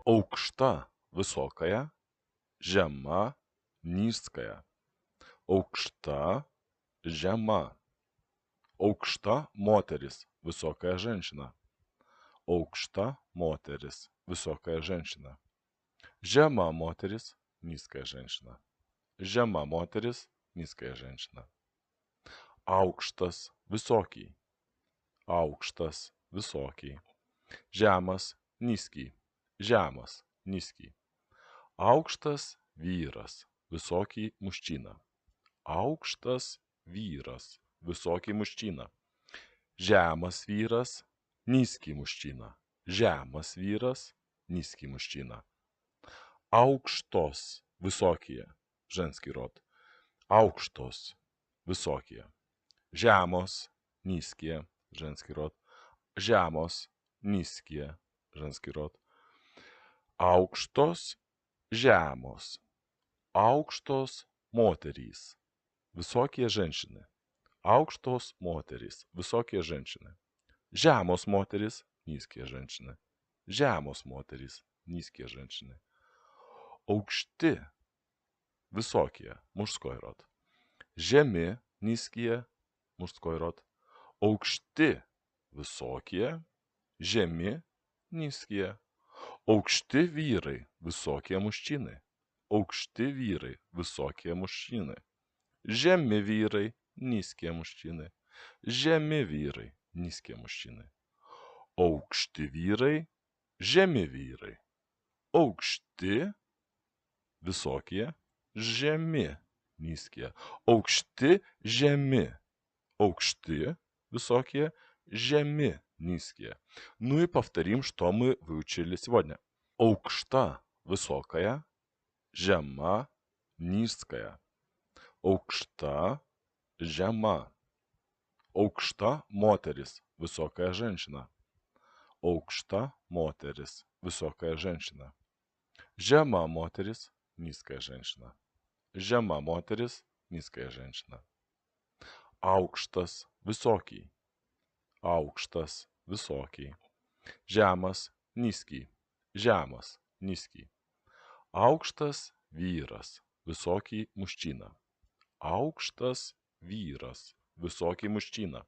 Aukšta высокая, žema низкая. Aukšta žema. Aukšta moteris, высокая женщина. Aukšta moteris, высокая женщина. Žema moteris, низкая женщина. Žema moteris, низкая женщина. Aukštas, высокий. Aukštas, высокий. Žemas, низкий. Žemas, низкий. Aukštas vyras, высокий мужчина. Aukštas vyras, высокий мужчина. Žemas vyras, низкий мужчина. Žemas vyras, низкий мужчина. Aukštos, высокие, женский род. Aukštos, высокие. Žemos, низкие, женский род. Žemos, низкие, женский род. Aukštos, žemos. Aukštos moterys, высокие женщины. Aukštos moterys, высокие женщины. Žemos moterys, низкие женщины. Žemos moterys, низкие женщины. Aukšti, высокие, мужской род. Žemi, низкие, мужской род. Aukšti, высокие, žemi, низкие. Aukšti vyrai, высокие мужчины. Aukšti vyrai, высокие мужчины. Žemi vyrai, низкие мужчины. Žemi vyrai, низкие мужчины. Aukšti vyrai, žemi vyrai. Aukšti, высокие, žemi, низкие. Aukšti, žemi. Aukšti, высокие, žemi, низкие. Ну и повторим, что мы выучили сегодня. Aukšta, высокая, žema, низкая. Aukšta, žema. Aukšta moteris, высокая женщина. Aukšta moteris, высокая женщина. Žema moteris, низкая женщина. Žema moteris, низкая женщина. Aukštas, высокий. Aukštas, высокий. Žemas, низкий. Žemas, низкий. Aukštas vyras, высокий мужчина. Aukštas vyras, высокий мужчина.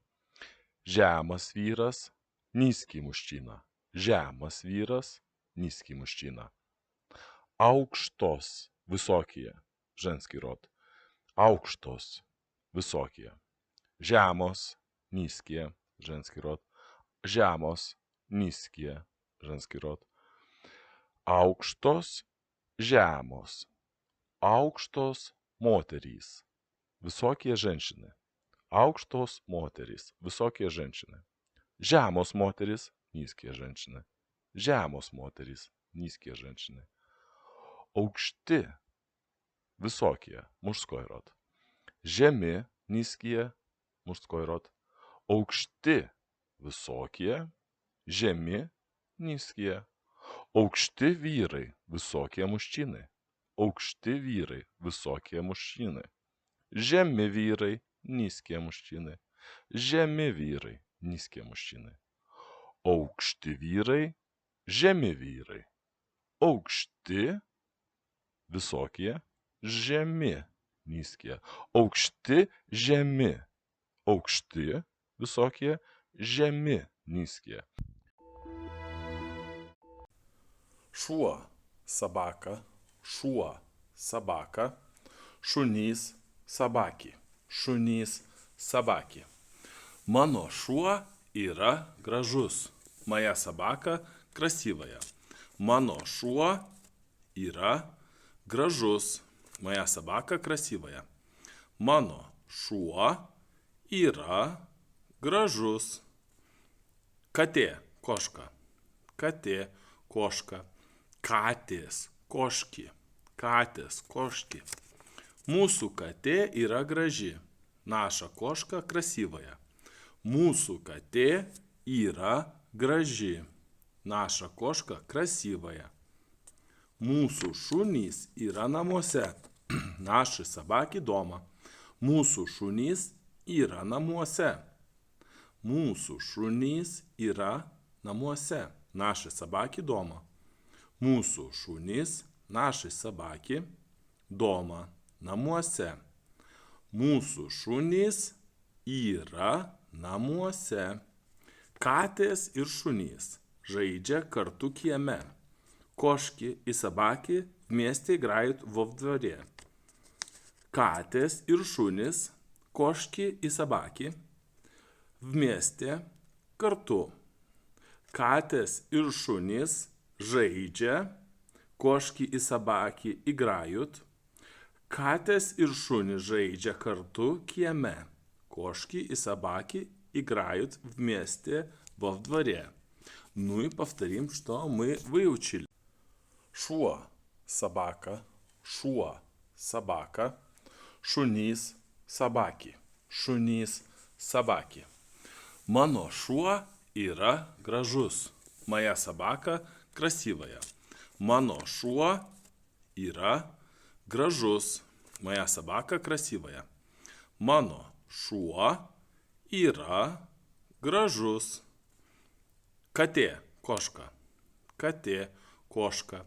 Žemas vyras, низкий мужчина. Žemas vyras, низкий мужчина. Aukštos, высокие, женский род. Aukštos, высокие. Žemos, низкие, женский род. Žemos, низкие, женский род. Aukštos, žemos. Aukštos moterys, высокие женщины. Aukštos moterys, высокие женщины. Žemos moterys, низкие женщины. Žemos moterys, низкие женщины. Aukšti, высокие, мужской род. Žemi, низкие, мужской род. Aukšti, высокие, žemi, низкие. Aukšti vyrai, высокие мужчины. Aukšti vyrai, высокие мужчины. Žemi vyrai, низкие мужчины. Žemi vyrai, низкие мужчины. Aukšti vyrai, žemi vyrai. Aukšti, высокие, žemi, низкие. Aukšti, žemi. Aukšti, высокие, žemi, низкие. Šuo, собака, šuo, собака, šunys, собаки, šunys, собаки. Mano šuo yra gražus. Моя собака красивая. Mano šuo yra gražus. Моя собака красивая. Mano šuo yra gražus. Katė, koška. Katė, koška. Katės, koški. Katės, koški. Mūsų katė yra graži. Наша кошка красивая. Mūsų katė yra graži. Наша кошка красивая. Mūsų šunys yra namuose. Наши собаки дома. Mūsų šunys yra namuose. Mūsų šunys yra namuose. Наши собаки дома. Mūsų šunys, наши собаки, дома, namuose. Mūsų šunys yra namuose. Katės ir šunys žaidžia kartu kieme. Кошки и собаки вместе играют во дворе. Katės ir šunys, кошки и собаки вместе kartu. Katės ir šunys žaidžia, кошки и собаки играют. Katės ir šunys žaidžia kartu kieme. Кошки и собаки играют вместе во дворе. Ну и повторим, что мы выучили. Šuo, собака, šuo, собака, šunys, собаки, šunys, собаки. Mano šuo yra gražus. Моя собака красивая. Mano šuo yra gražus. Моя собака красивая. Mano šuo yra gražus. Katė, koška. Katė, koška.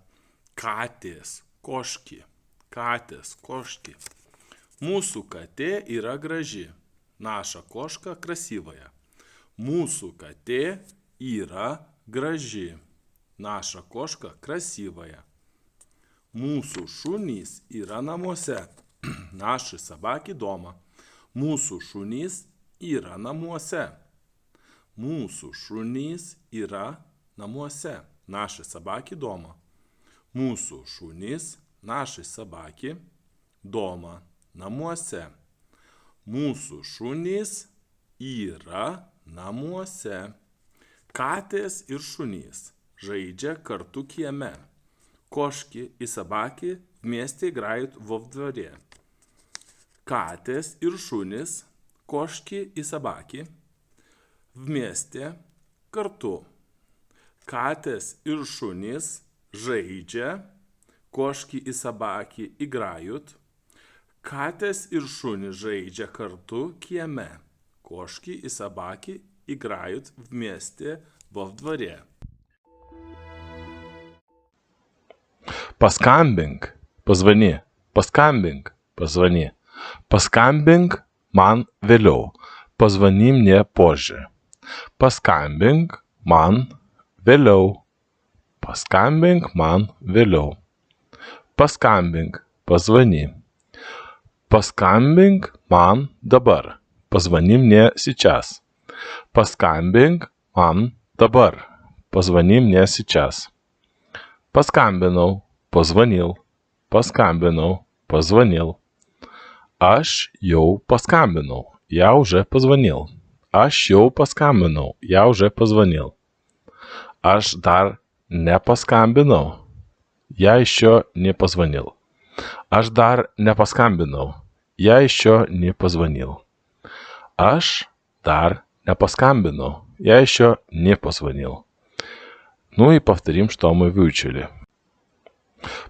Katės, koški. Katės, koški. Mūsų katė yra graži. Наша кошка красивая. Mūsų katė yra graži. Наша кошка красивая. Mūsų šunys yra namuose. Наши собаки дома. Mūsų šunys yra namuose. Mūsų šunys yra namuose. Наши собаки дома. Mūsų šunys, наши собаки, дома, namuose. Mūsų šunys yra namuose. Katės ir šunys žaidžia kartu kieme. Кошки и собаки вместе играют во дворе. Katės ir šunys, кошки и собаки, вместе kartu. Katės ir šunys žaidžia, кошки и собаки играют. Katės ir šunys žaidžia kartu kieme. Кошки и собаки играют вместе во дворе. Paskambink, позвони. Paskambink, позвони. Paskambink man vėliau. Позвони мне позже. Paskambink man vėliau. Paskambink man vėliau. Paskambink, позвони. Paskambink man dabar. Позвони мне сейчас. Paskambink man dabar. Позвони мне сейчас. Paskambinau, позвонил. Paskambinau, позвонил. Aš jau paskambinau. Я уже позвонил. Aš jau paskambinau. Я уже позвонил. Aš dar nepaskambinau. Я еще не позвонил. Aš dar nepaskambinau. Я еще не позвонил. Aš dar nepaskambinau. Я еще не позвонил. Ну и повторим, что мы выучили.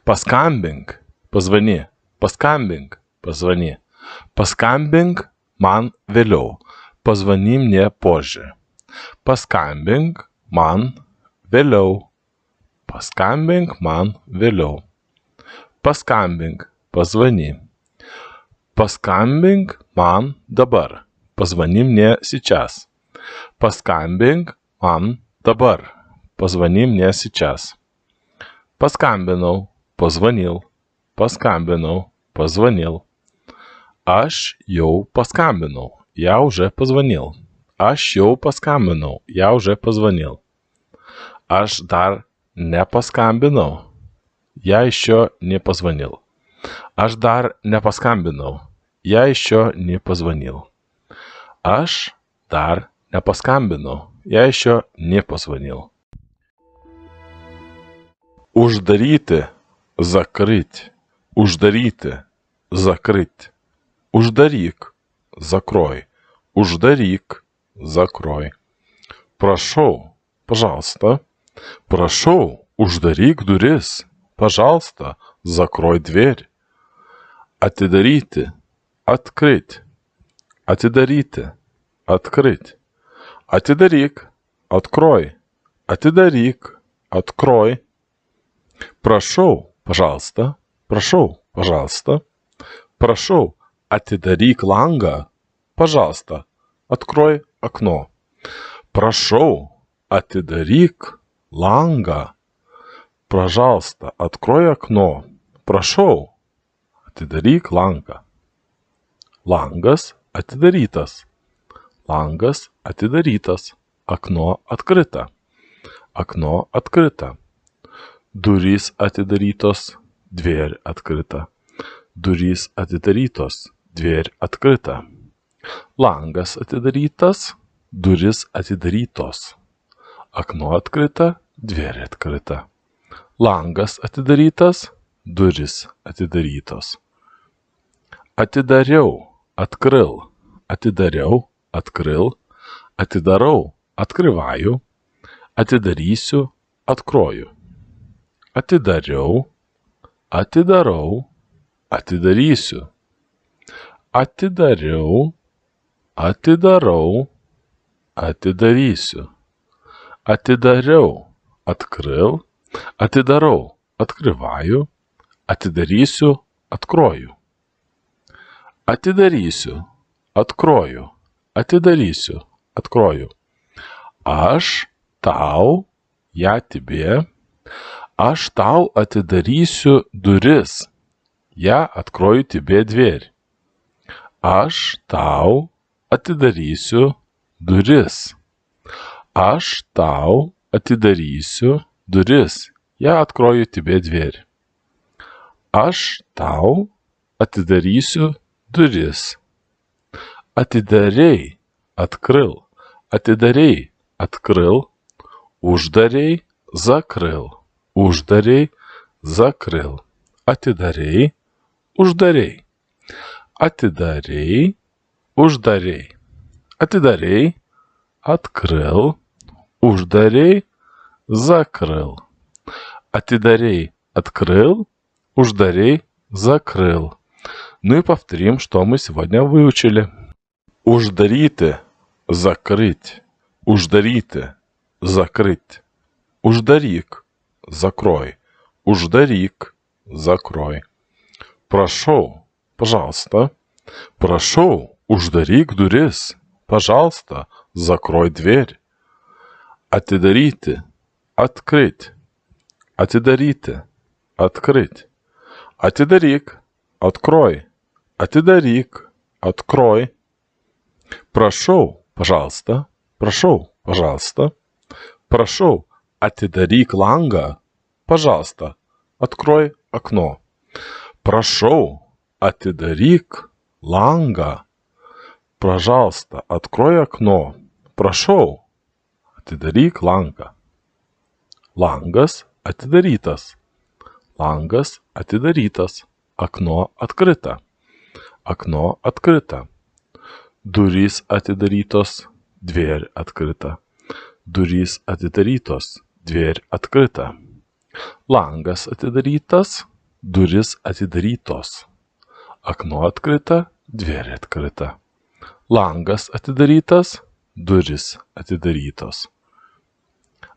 Paskambink, позвони. Paskambink, позвони. Paskambink man vėliau. Позвони мне позже. Paskambink man vėliau. Paskambink man vėliau. Paskambink, позвони. Paskambink man dabar. Позвони мне сейчас. Paskambink man dabar. Позвони мне сейчас. Paskambinau, позвонил. Paskambinau, позвонил. Aš jau paskambinau. Я уже позвонил. Aš jau paskambinau. Я уже позвонил. Aš dar nepaskambinau. Я еще не позвонил. Aš dar nepaskambinau. Я еще не позвонил. Aš dar nepaskambinau. Я еще не позвонил. Uždaryti, закрыть. Uždaryti, закрыть. Uždaryk, закрой. Uždaryk, закрой. Прошу, пожалуйста. Прошу, uždaryk duris. Пожалуйста, закрой дверь. Atidaryti, открыть. Atidaryti, открыть. Atidaryk, открой. Atidaryk, открой. Прошу, пожалуйста. Прошу, пожалуйста. Прошу, atidaryk langą. Пожалуйста, открой окно. Прошу, atidaryk langą. Пожалуйста, открой окно. Прошу, atidaryk langą. Langas atidarytas. Langas atidarytas. Окно открыто. Окно открыто. Durys atidarytos. Дверь открыта. Durys atidarytos. Дверь открыта. Langas atidarytas. Durys atidarytos. Окно открыто. Дверь открыта. Langas atidarytas. Durys atidarytos. Atidariau. Открыл. Atidariau. Открыл. Atidarau. Открываю. Atidarysiu. Открою. Atidariau. Atidarau. Atidarysiu. Atidariau. Atidarau. Atidarysiu. Atidariau. Открыл. Atidarau. Открываю. Atidarysiu. Открою. Atidarysiu. Открою. Atidarysiu. Открою. Aš tau, я тебе. Aš tau atidarysiu duris. Я открою тебе дверь. Aš tau atidarysiu duris. Aš tau atidarysiu duris. Я открою тебе дверь. Aš tau atidarysiu duris. Atidarei. Открыл. Atidarei. Открыл. Uždarei. Закрыл. Uždarei. Закрыл. Atidarei. Uždarei. Atidarei. Uždarei. Atidarei. Открыл. Uždarei. Закрыл. Atidarei. Открыл. Uždarei. Закрыл. Ну и повторим, что мы сегодня выучили. Uždaryti. Закрыть. Uždaryti. Закрыть. Uždaryk. Закрой. Uždaryk. Закрой. Прошу. Пожалуйста. Прошу. Uždaryk duris. Пожалуйста. Закрой дверь. Atidaryti. Открыть. Atidaryti. Открыть. Atidaryk. Открой. Atidaryk. Открой. Прошу. Пожалуйста. Прошу. Пожалуйста. Прошу. Atidaryk langą. Пожалуйста. Открой окно. Прошу. Atidaryk langą. Пожалуйста. Открой окно. Прошу. Atidaryk langą. Langas atidarytas. Langas atidarytas. Окно открыто. Окно открыто. Durys atidarytos. Дверь открыта. Durys atidarytos. Дверь открыта. Langas atidarytas. Durys atidarytos. Окно открыто. Дверь открыта. Langas atidarytas. Durys atidarytos.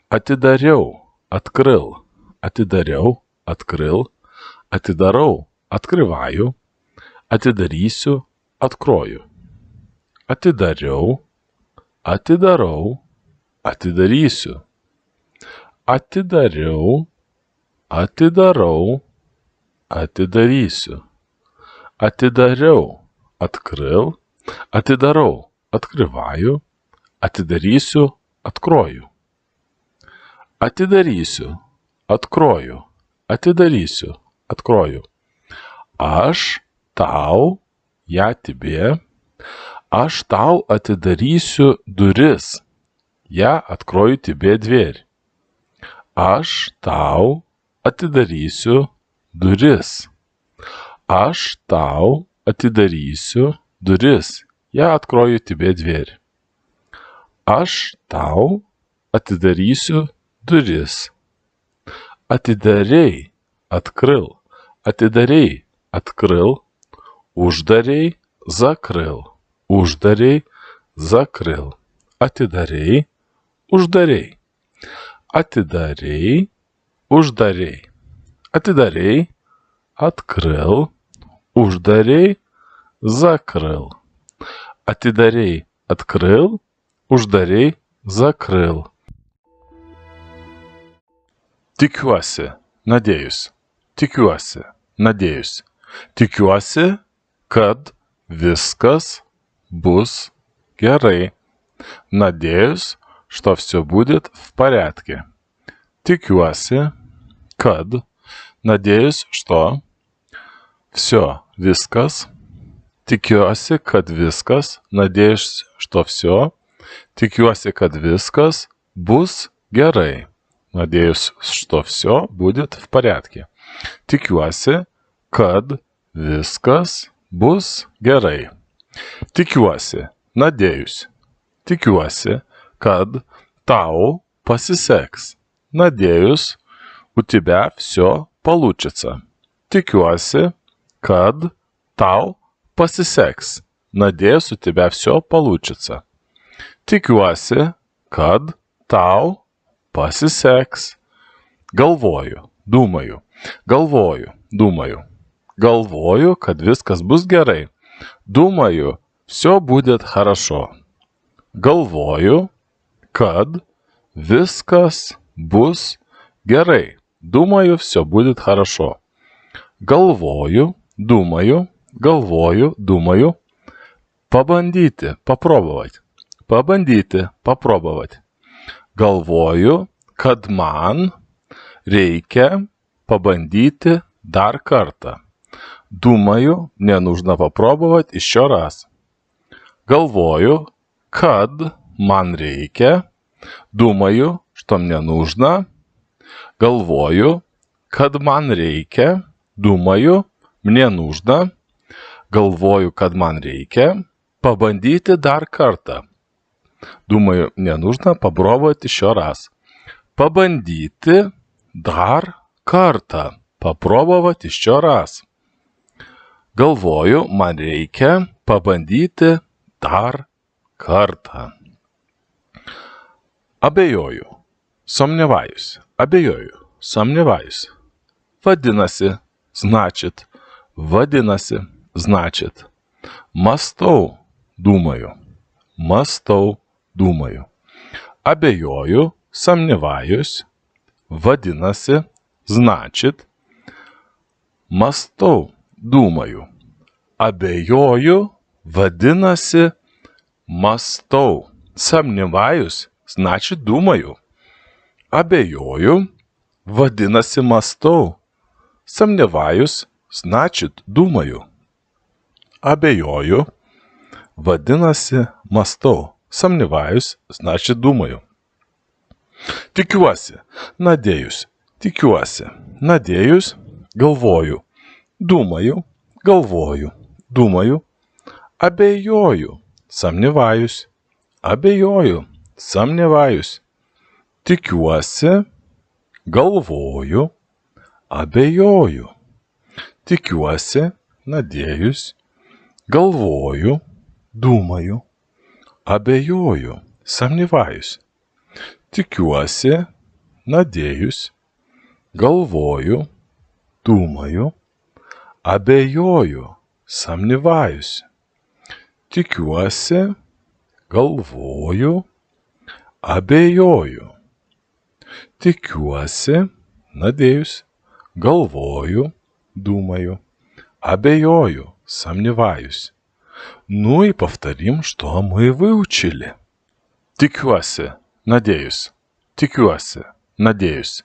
Atidariau. Открыл. Atidariau. Открыл. Atidarau. Открываю. Atidarysiu. Открою. Atidariau. Atidarau. Atidarysiu. Atidariau. Atidarau. Atidarysiu. Atidariau. Открыл. Atidarau. Открываю. Atidarysiu. Открою. Atidarysiu. Открою. Atidarysiu. Открою. Aš tau, я тебе. Aš tau atidarysiu duris. Я открою тебе дверь. Aš tau atidarysiu duris. Aš tau atidarysiu duris. Я открою тебе дверь. Aš tau atidarysiu duris. Atidarei. Открыл. Atidarei. Открыл. Uždarei. Закрыл. Uždarei. Закрыл. Atidarei. Uždarei. Atidarei. Uždarei. Atidarей, открыл. Uždarei, закрыл. Atidarei, открыл. Uždarei, закрыл. Tikiuosi, надеюсь. Tikiuosi, надеюсь. Tikiuosi, kad viskas bus gerai. Надеюсь, что все будет в порядке. Tikiuosi, kad. Надеюсь, что все, viskas. Tikiuosi, kad viskas. Надеюсь, что все. Tikiuosi, kad viskas bus gerai. Надеюсь, что все будет в порядке. Tikiuosi, kad viskas bus gerai. Tikiuosi, надеюсь. Tikiuosi, kad tau pasiseks. Надеюсь, у тебя все получится. Tikiuosi, kad tau pasiseks. Надеюсь, у тебя все получится. Tikiuosi, kad tau pasiseks. Galvoju, думаю. Galvoju, думаю. Galvoju, kad viskas bus gerai. Думаю, все будет хорошо. Galvoju, kad viskas bus gerai. Думаю, все будет хорошо. Galvoju, думаю. Galvoju, думаю. Пабандyti, попробовать. Пабандyti, попробовать. Galvoju, kad man reikia пабандyti dar kartą. Думаю, мне нужно попробовать еще раз. Galvoju, kad man reikia. Думаю, что мне нужно. Galvoju, kad man reikia. Думаю, мне нужно. Galvoju, kad man reikia. Пабандyti dar kartą. Думаю, мне нужно попробовать еще раз. Пабандyti dar kartą. Попробовать еще раз. Galvoju, man reikia pabandyti dar kartą. Abejoju. Сомневаюсь. Abejoju. Сомневаюсь. Vadinasi, значит. Vadinasi, значит. Mąstau, думаю. Mąstau, думаю. Abejoju, сомневаюсь. Vadinasi, значит. Mąstau, думаю. Abejoju, vadinasi, mąstau. Сомневаюсь, значит, думаю. Abejoju, vadinasi, mąstau. Сомневаюсь, значит, думаю. Abejoju, vadinasi, mąstau. Сомневаюсь, значит, думаю. Tikiuosi, надеюсь. Tikiuosi, надеюсь. Galvoju, думаю. Galvoju, думаю. Abejoju, сомневаюсь. Abejoju, сомневаюсь. Tikiuosi, galvoju. Abejoju. Tikiuosi, надеюсь. Galvoju, думаю. Abejoju, сомневаюсь. Tikiuosi, надеюсь. Galvoju, думаю. Abejoju, сомневаюсь. Tikiuosi, galvoju. Abejoju. Tikiuosi, надеюсь. Galvoju, думаю. Abejoju, сомневаюсь. Ну и повторим, что мы выучили. Tikiuosi, надеюсь. Tikiuosi, надеюсь.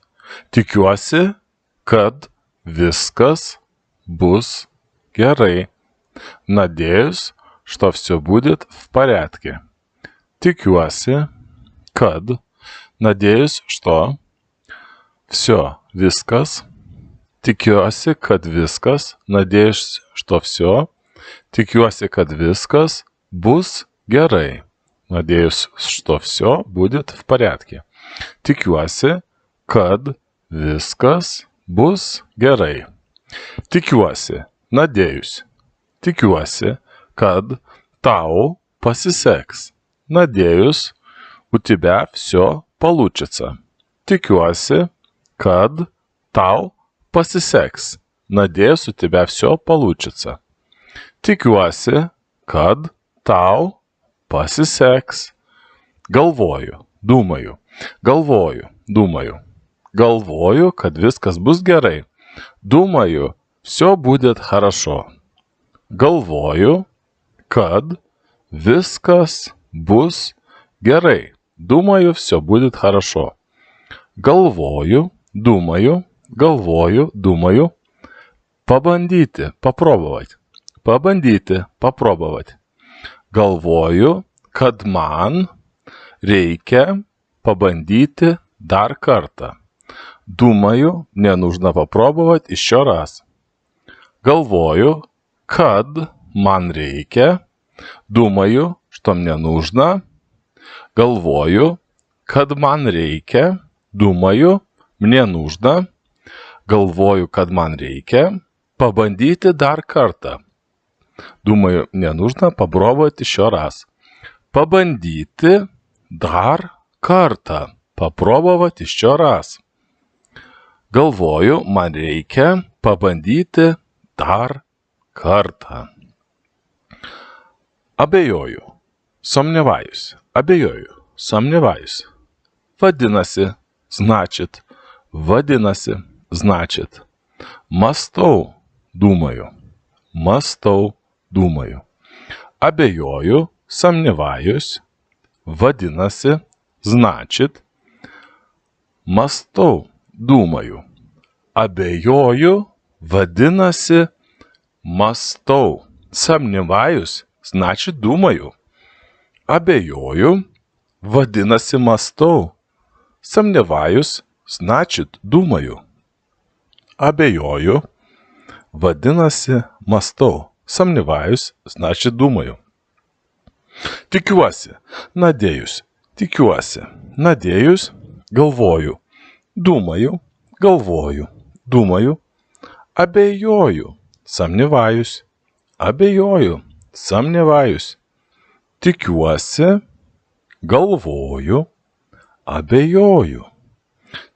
Tikiuosi, kad viskas bus gerai. Надеюсь, что все будет в порядке. Tikiuosi, kad. Надеюсь, что все, viskas. Tikiuosi, kad viskas. Надеюсь, что все. Tikiuosi, kad viskas bus gerai. Надеюсь, что все будет в порядке. Tikiuosi, kad viskas bus gerai. Tikiuosi, надеюсь. Tikiuosi, kad tau pasiseks. Надеюсь, у тебя все получится. Tikiuosi, kad tau посисекс. Надеюсь, у тебя все получится. Tikiuosi, kad tau pasiseks. Galvoju, думаю. Galvoju, думаю. Galvoju, kad viskas bus gerai. Думаю, все будет хорошо. Galvoju, kad viskas bus gerai. Думаю, все будет хорошо. Galvoju, думаю. Galvoju, думаю. Пабандyti, попробовать. Пабандyti, попробовать. Galvoju, kad man reikia пабандyti dar kartą. Думаю, мне нужно попробовать еще раз. Galvoju, kad man reikia. Думаю, что мне нужно. Galvoju, kad man reikia. Думаю, мне нужно. Galvoju, kad man reikia. Пабандyti dar kartą. Думаю, мне нужно попробовать еще раз. Пабандyti dar kartą. Попробовать еще раз. Galvoju, man reikia pabandyti dar kartą. Abejoju. Сомневаюсь. Abejoju. Сомневаюсь. Vadinasi, значит. Vadinasi, значит. Mąstau, думаю. Mąstau, думаю. Abejoju, сомневаюсь. Vadinasi, значит. Mąstau, думаю. Abejoju, vadinasi, mąstau. Сомневаюсь, значит, думаю. Abejoju, vadinasi, mąstau. Сомневаюсь, значит, думаю. Abejoju, vadinasi, mąstau. Сомневаюсь, значит, думаю. Tikiuosi, надеюсь. Tikiuosi, надеюсь. Galvoju, думаю. Galvoju, думаю. Abejoju, сомневаюсь. Abejoju, сомневаюсь. Tikiuosi, galvoju. Abejoju.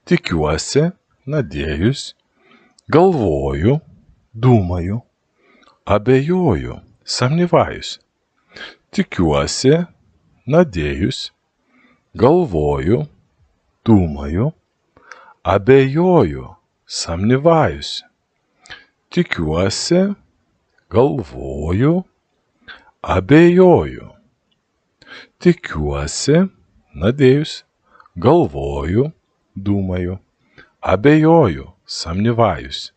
Tikiuosi, надеюсь. Galvoju, думаю. Abejoju, сомневаюсь. Tikiuosi, надеюсь. Galvoju, думаю. Abejoju, сомневаюсь. Tikiuosi, galvoju, abejoju. Tikiuosi, надеюсь. Galvoju, думаю. Abejoju, сомневаюсь.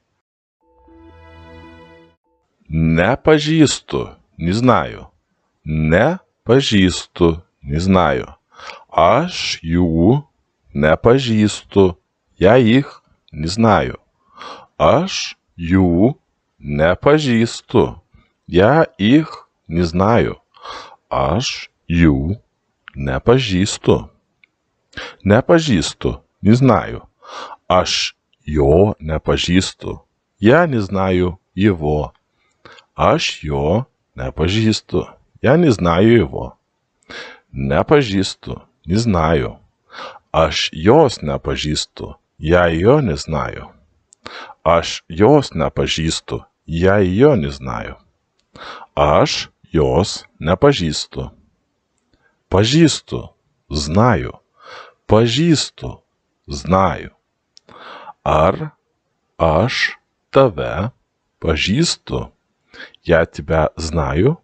Nepažįstu, не знаю. Nepažįstu, не знаю. Aš jų nepažįstu. Я их не знаю. Aš jų nepažįstu. Я их не знаю. Aš jų nepažįstu. Nepažįstu, не знаю. Aš jo nepažįstu. Я не знаю его. Aš jo nepažįstu. Я не знаю его. Nepažįstu, не знаю. Aš jos nepažįstu. Я ее не знаю. Aš jos nepažįstu. Я ее не знаю. Aš jos nepažįstu. Pažįstu, знаю. Pažįstu, знаю. Ar aš tave pažįstu? Я тебя знаю.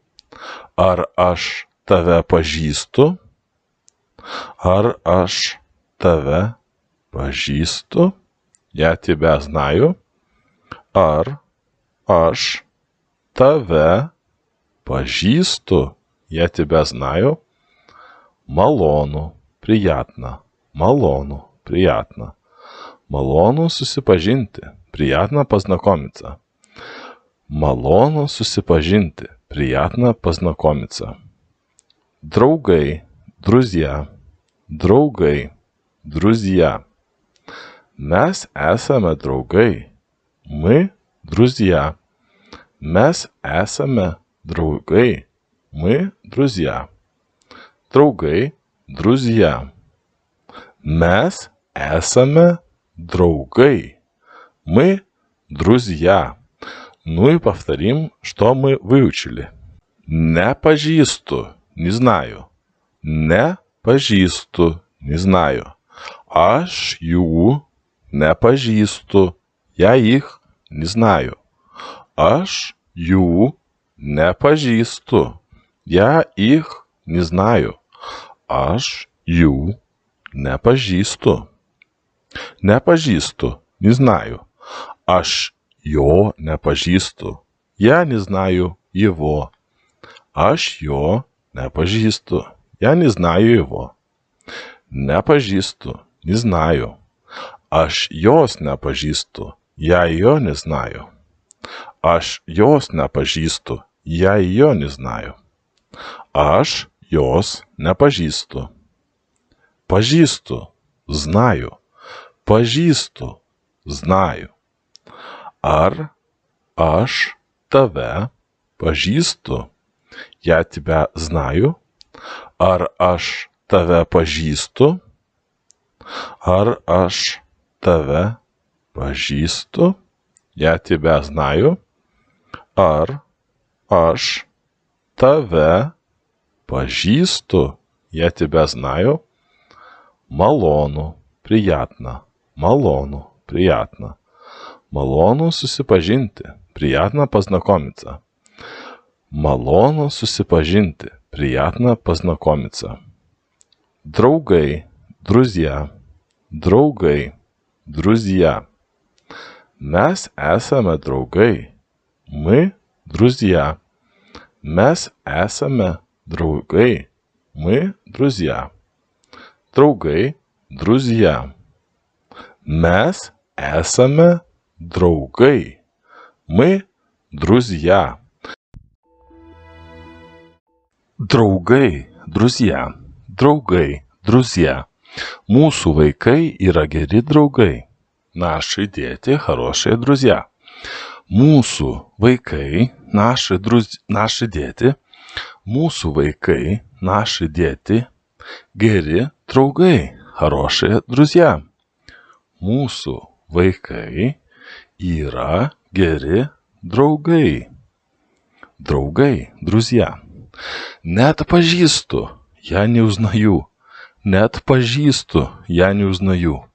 Ar aš tave pažįstu? Ar aš tave pažįstu? Я тебя знаю. Ar aš tave pažįstu? Я тебя знаю. Malonu, приятно. Malonu, приятно. Malonu susipažinti. Приятно познакомиться. Malonu susipažinti. Приятно познакомиться. Draugai, друзья. Draugai, друзья. Mes esame draugai. Мы друзья. Mes esame draugai. Мы друзья. Draugai, друзья. Mes esame draugai. Мы друзья. Ну и повторим, что мы выучили. Не пожісту, не знаю. Не пожісту, не знаю. Аж ю не пожісту, я їх не знаю. Аж ю не пожісту, я їх не знаю. Аж ю не пожісту. Не пожісту, не знаю. Аж йо не пожісту, я не знаю его. Аж йо не пожісту, я не знаю его. Не пожісту, не знаю. Аж йос не пожісту, я ее не знаю. Аж йос не пожісту, я ее не знаю. Аж йос не пожісту. Пожісту, знаю. Пожісту, знаю. Аж тебе пожісту, я тебя знаю. Аж тебе пожісту. Аж тебе пожісту, я тебя знаю. Аж тебе пожісту, я тебя знаю. Малону, приятно. Малону, приятно. Малону сусипажинти, приятно познакомиться. Малону сусипажинти, приятно познакомиться. Другой, друзья. Другой, друзья. Mes esame draugai. Мы друзья. Mes esame draugai. Мы друзья. Draugai, друзья. Mes esame draugai. Мы друзья. Draugai, друзья. Draugai, друзья. Mūsų vaikai yra geri draugai. Наши дети хорошие друзья. Mūsų vaikai, наши дети. Mūsų vaikai, наши дети. Geri draugai, хорошие друзья. Mūsų vaikai yra geri draugai. Draugai, друзья. Net pažįstu, я не узнаю. Net pažįstu, я не узнаю.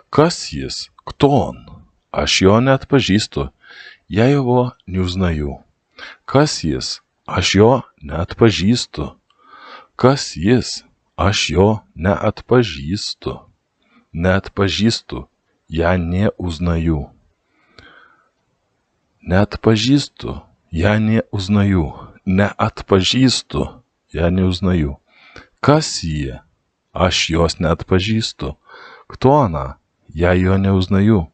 Kas jis? Кто он? Aš jo net pažįstu, я его не узнаю. Kas jis? Aš jo neatpažįstu. Kas jis? Aš jo neatpažįstu. Neatpažįstu, я не узнаю. Neatpažįstu, я не узнаю. Neatpažįstu, я не узнаю. Kas jie? Aš jos neatpažįstu. Кто она? Я ее не узнаю.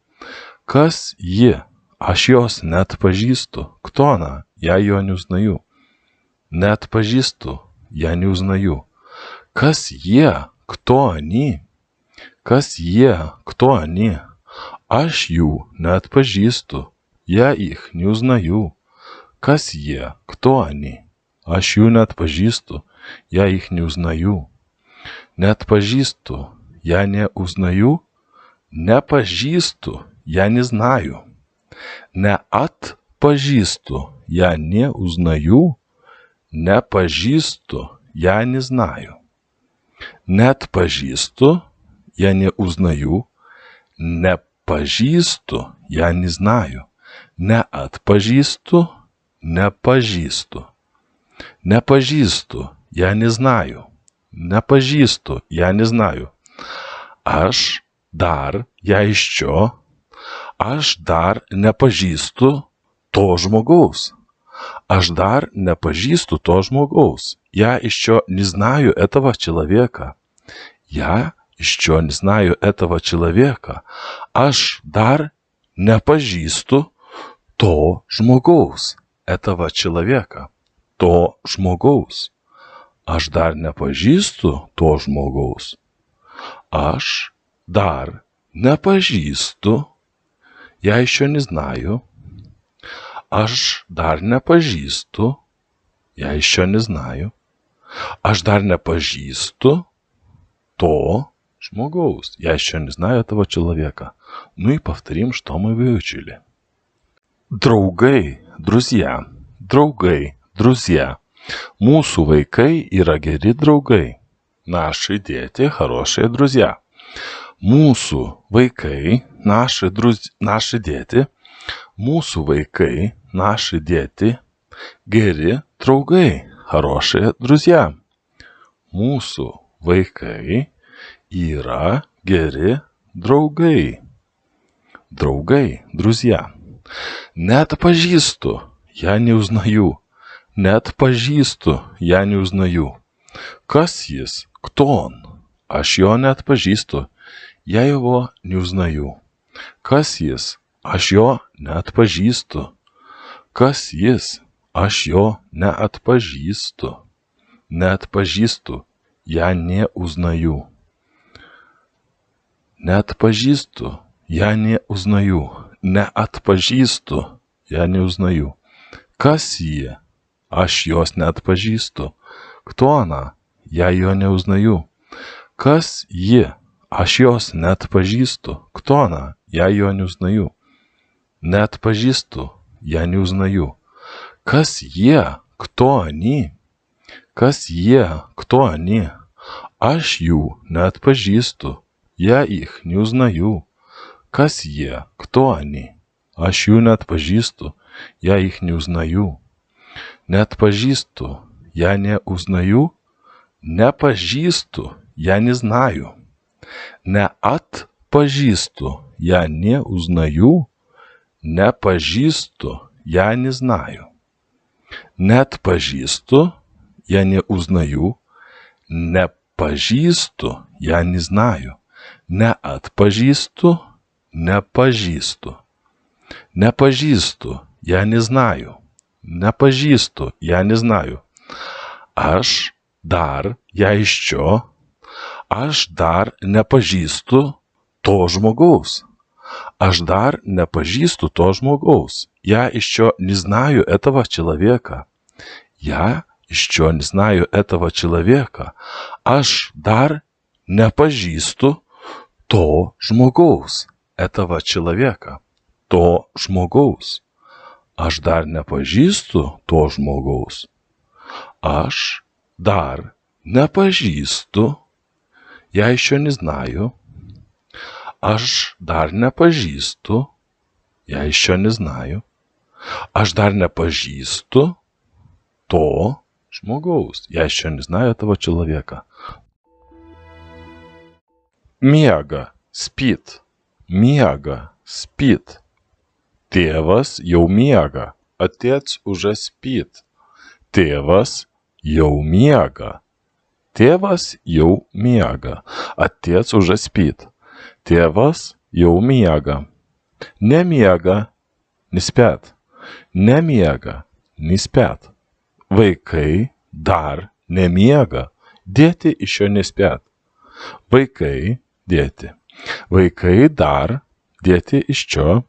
Kas ji? Aš jos neatpažįstu. Кто она? Я ее не узнаю. Neatpažįstu, я не узнаю. Kas jie? Кто они? Kas jie? Кто они? Aš jų neatpažįstu. Я их не узнаю. Kas jie? Кто они? Aš jų neatpažįstu. Я их не узнаю. Neatpažįstu, я не узнаю. Nepažįstu, я не знаю. Neatpažįstu, я не узнаю. Nepažįstu, я не знаю. Neatpažįstu, я не узнаю. Nepažįstu, я не знаю. Neatpažįstu, nepažįstu. Nepažįstu, я не знаю. Nepažįstu, я не знаю. Aš dar, я еще. Aš dar nepažįstu to žmogaus. Aš dar nepažįstu то žmoгаus. Я еще не знаю этого человека. Я еще не знаю этого человека. Aš dar nepažįstu to žmogaus. Этого человека. То žmogaus. Aš dar nepažįstu to žmogaus. Aš dar nepažįstu. Я еще не знаю. Aš dar nepažįstu. Я еще не знаю. Aš dar nepažįstu то žmoгаus. Я еще не знаю этого человека. Ну и повторим, что мы выучили. Draugai, друзья. Draugai, друзья. Mūsų vaikai yra geri draugai. Наши дети хорошие друзья. Mūsų vaikai, наши дети. Mūsų vaikai, наши дети. Geri draugai, хорошие друзья. Mūsų vaikai yra geri draugai. Draugai, друзья. Net pažįstu, я не узнаю. Net pažįstu, я не узнаю. Kas jis? Кто он? Aš jo net pažįstu, я его не узнаю. Kas jis? Aš jo neatpažįstu. Kas jis? Aš jo neatpažįstu. Neatpažįstu, я не узнаю. Neatpažįstu, я не узнаю. Neatpažįstu, я не узнаю. Kas jie? Aš jos neatpažįstu. Кто она? Я ее не узнаю. Kas ji? Aš jos neatpažįstu. Кто она? Я ее не узнаю. Neatpažįstu, я не узнаю. Kas jie? Кто они? Kas jie? Кто они? Aš jų neatpažįstu. Я их не узнаю. Kas jie? Кто они? Aš jų neatpažįstu. Я их не узнаю. Neatpažįstu, я не узнаю. Nepažįstu, я не знаю. Neatpažįstu, я не узнаю. Nepažįstu, я не знаю. Neatpažįstu, я не узнаю. Nepažįstu, я не знаю. Neatpažįstu, nepažįstu. Nepažįstu, я не знаю. Nepažįstu, я не знаю. Aš dar, я еще. Aš dar nepažįstu to žmogaus. Aš dar nepažįstu то žmoгаus. Я еще не знаю этого человека. Я еще не знаю этого человека. Aš dar nepažįstu to žmogaus. Этого человека. То žmogaus. Aš dar nepažįstu to žmogaus. Aš dar nepažįstu. Я еще не знаю. Aš dar nepažįstu. Я еще не знаю. Aš dar nepažįstu to žmogaus. Я еще не знаю этого человека. Miega, spит. Miega, spит. Tėvas jau miega. Отец уже спит. Tėvas jau miega. Tėvas jau miega. Отец уже спит. Tėvas jau miega. Nemiega, не спят. Nemiega, не спят. Vaikai dar nemiega. Дети еще не спят. Vaikai, дети. Vaikai dar, дети еще.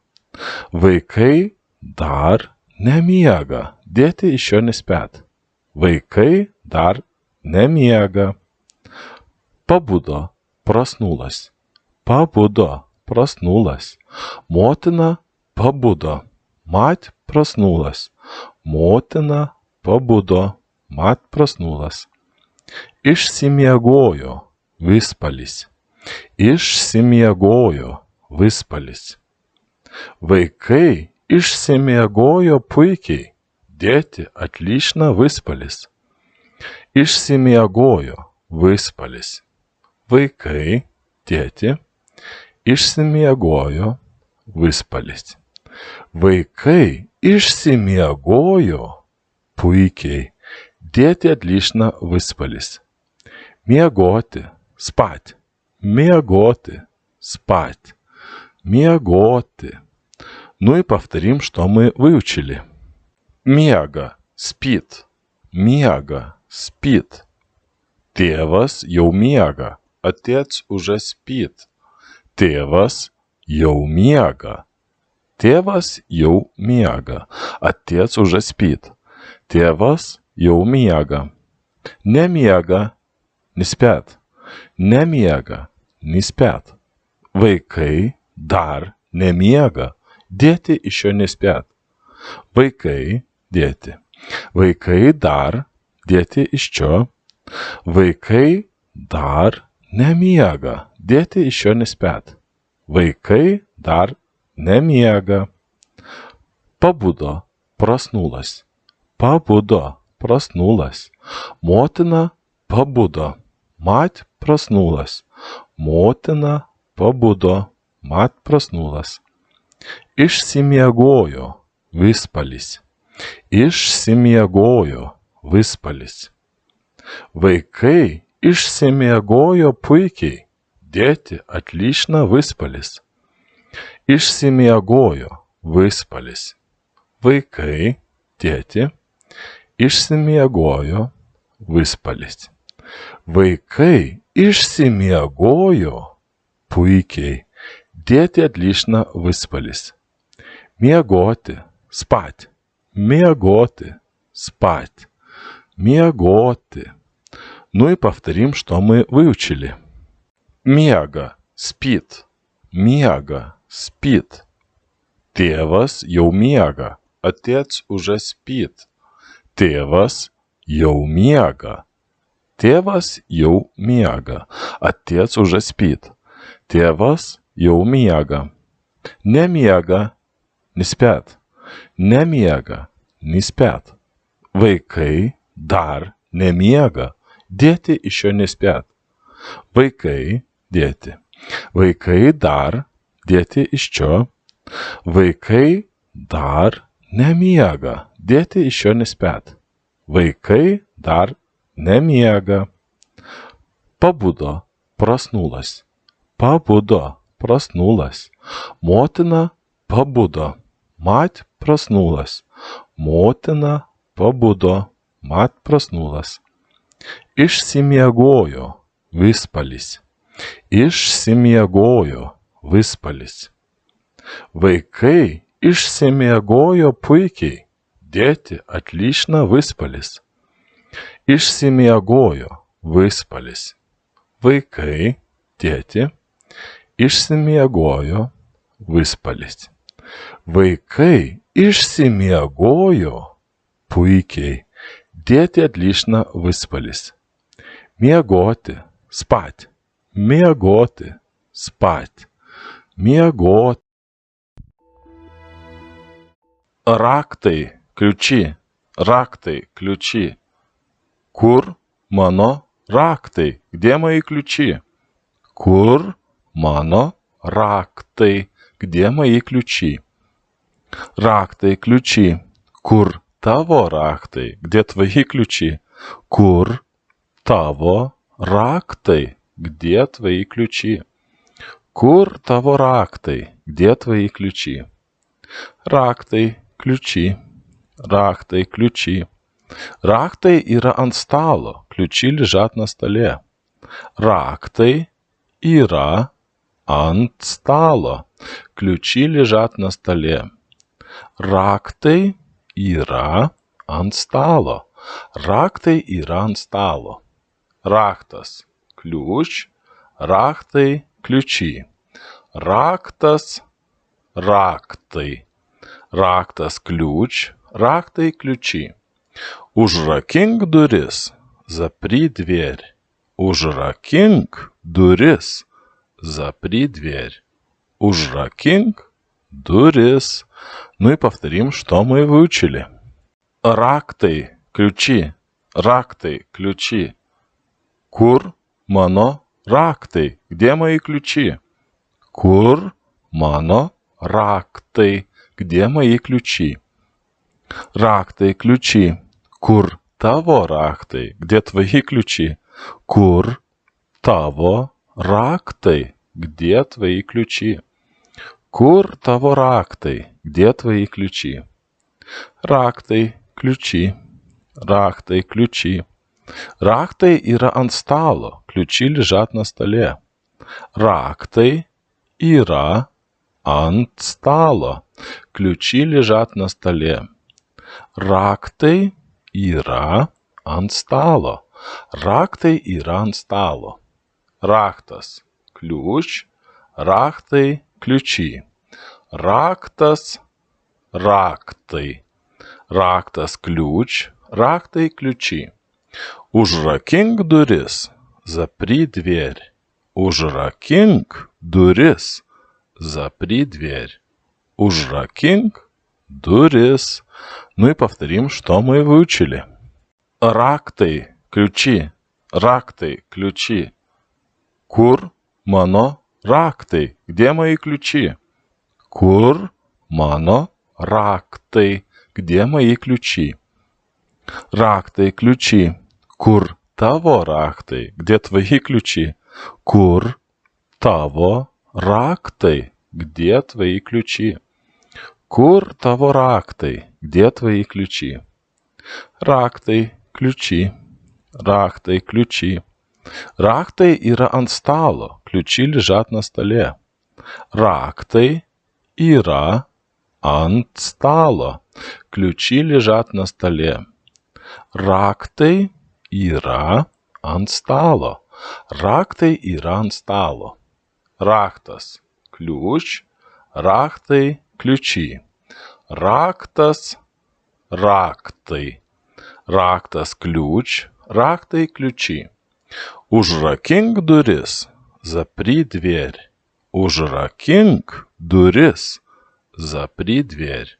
Vaikai dar nemiega. Дети еще не спят. Vaikai dar nemiega. Pabudo, проснулась. Pabudo, проснулась. Motina pabudo. Мать проснулась. Motina pabudo. Мать проснулась. Išsimiegojo, выспались. Išsimiegojo, выспались. Vaikai išsimiegojo puikiai. Дети отлично выспались. Išsimiegojo, выспались. Vaikai, дети, išsimiegojo, выспались. Vaikai išsimiegojo puikiai. Дети отлично выспались. Miegoti, спать. Miegoti, спать. Miegoti. Ну и повторим, что мы выучили. Miega, спит. Miega, спит. Tėvas jau miega. Отец уже спит. Tėvas jau miega. Tėvas jau miega. Отец уже спит. Tėvas jau miega. Nemiega, не спят. Nemiega, не спят. Vaikai dar nemiega. Дети еще не спят. Vaikai dėti. Vaikai dar dėti iš čia. Vaikai dar nemiega. Dėti iš jo nespėt. Vaikai dar nemiega. Pabudo, prasnulas. Pabudo, prasnulas. Motina pabudo. Mat prasnulas. Motina pabudo. Mat prasnulas. Išsimiegojo. Vispalis. Išsimiegojo. Vispalis. Vaikai išsimiegojo puikiai. Dėti atlyšna vispalis. Išsimiegojo. Vispalis. Vaikai dėti išsimiegojo. Vispalis. Vaikai išsimiegojo puikiai. Dėti atlyšna vispalis. Miegoti, spать. Miegoti, спать. Miegoti. Ну и повторим, что мы выучили. Miega, spит. Miega, spит. Tėvas jau miega. Отец уже спит. Tėvas jau miega. Tėvas jau miega. Отец уже спит. Tėvas jau miega. Nemiega, не спят. Nemiega, не спят. Vaikai dar nemiega. Dėti iš jo nespėt. Vaikai dėti. Vaikai dar dėti iš čia. Vaikai dar nemiega. Dėti iš jo nespėt. Vaikai dar nemiega. Pabudo, prasnulas. Pabudo, prasnulas. Motina pabudo. Mat prasnulas. Motina pabudo. Mat prasnulas. Išsimiegojo. Vispalis. Išsimiegojo. Vispalis. Vaikai išsimiegojo puikiai. Dėti atlyšna vispalis. Išsimiegojo. Vispalis. Vaikai dėti išsimiegojo. Vispalis. Vaikai išsimiegojo puikiai. Dėti atlyšna vispalis. Miegoti, spать. Miegoti, spать. Miegoti. Raktai, ключи. Raktai, ключи. Kur mano raktai? Где мои ключи? Kur mano raktai? Где мои ключи? Raktai, ключи. Kur tavo raktai? Где твои ключи? Kur tavo raktai? Где твои ключи? Kur tavo raktai? Где твои ключи? Raktai, ключи. Raktai, ключи. Raktai yra ant stalo. Ключи лежат на столе. Raktai yra ant stalo. Ключи лежат на столе. Raktai yra ant stalo. Raktai yra ant stalo. Raktas, ключ. Raktai, ключи. Raktas, raktai. Raktas, ключ. Raktai, ключи. Užrakink duris. Запри дверь. Užrakink duris. Запри дверь. Užrakink duris. Ну и повторим, что мы выучили. Raktai, ключи. Raktai, ключи. Kur mano raktai? Где мои ключи? Kur mano raktai? Где мои ключи? Raktai, ключи. Kur tavo raktai? Где твои ключи? Kur tavo raktai? Где твои ключи? Kur tavo raktai? Где твои ключи? Raktai, ключи. Raktai, ключи. Raktai yra ant stalo. Ключи лежат на столе. Raktai yra ant stalo. Ключи лежат на столе. Raktai yra ant stalo. Raktai yra ant stalo. Raktas, ключ. Raktai, ключи. Raktas, raktai. Raktas ключ, raktai ключи. Užrakink duris, запри дверь. Užrakink duris, запри дверь. Užrakink duris. Ну и повторим, что мы выучили. Raktai, ключи. Raktai, ключи. Kur mano raktai? Где мои ключи? Kur mano raktai? Где мои ключи? Raktai, ключи. Kur tavo raktai? Где твои ключи? Kur tavo raktai? Где твои ключи? Kur tavo raktai? Где твои ключи? Raktai, ключи. Raktai, ключи. Raktai yra ant stalo. Ключи лежат на столе. Raktai yra ant stalo. Ключи лежат на столе. Raktai yra ant stalo. Raktai yra ant stalo. Raktas – ключ. Raktai – ключи. Raktas – raktai. Raktas – ключ. Raktai – ключи. Užrakink duris, запри дверь. Užrakink duris, запри дверь.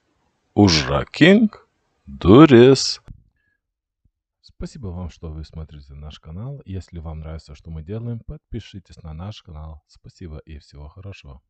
Užrakink duris. Спасибо вам, что вы смотрите наш канал. Если вам нравится, что мы делаем, подпишитесь на наш канал. Спасибо и всего хорошего.